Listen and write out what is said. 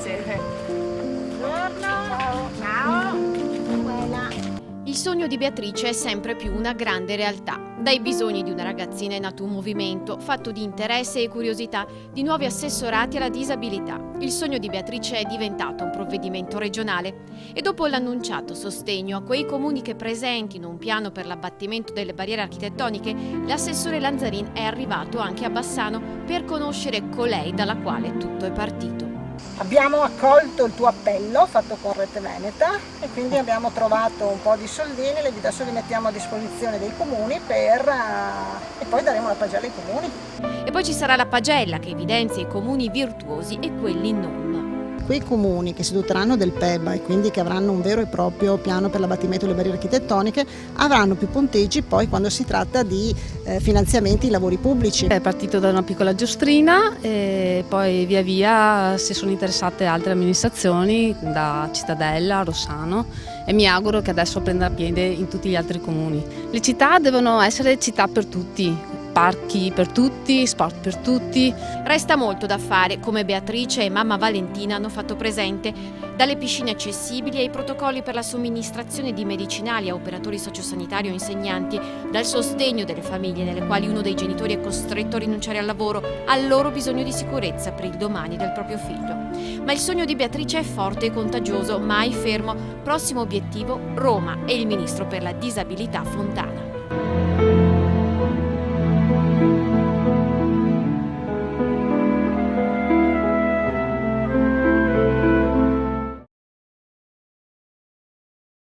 Grazie. Buongiorno. Ciao. Buona. Il sogno di Beatrice è sempre più una grande realtà. Dai bisogni di una ragazzina è nato un movimento fatto di interesse e curiosità di nuovi assessorati alla disabilità. Il sogno di Beatrice è diventato un provvedimento regionale e dopo l'annunciato sostegno a quei comuni che presentino un piano per l'abbattimento delle barriere architettoniche, l'assessore Lanzarin è arrivato anche a Bassano per conoscere colei dalla quale tutto è partito. Abbiamo accolto il tuo appello fatto con Rete Veneta e quindi abbiamo trovato un po' di soldini, li adesso li mettiamo a disposizione dei comuni e poi daremo la pagella ai comuni. E poi ci sarà la pagella che evidenzia i comuni virtuosi e quelli non. Quei comuni che si doteranno del PEBA e quindi che avranno un vero e proprio piano per l'abbattimento delle barriere architettoniche avranno più punteggi poi quando si tratta di finanziamenti in lavori pubblici. È partito da una piccola giostrina e poi via via si sono interessate altre amministrazioni da Cittadella, Rossano e mi auguro che adesso prenda piede in tutti gli altri comuni. Le città devono essere città per tutti. Parchi per tutti, sport per tutti. Resta molto da fare, come Beatrice e mamma Valentina hanno fatto presente, dalle piscine accessibili ai protocolli per la somministrazione di medicinali a operatori sociosanitari o insegnanti, dal sostegno delle famiglie nelle quali uno dei genitori è costretto a rinunciare al lavoro, al loro bisogno di sicurezza per il domani del proprio figlio. Ma il sogno di Beatrice è forte e contagioso, mai fermo. Prossimo obiettivo, Roma e il ministro per la disabilità Fontana.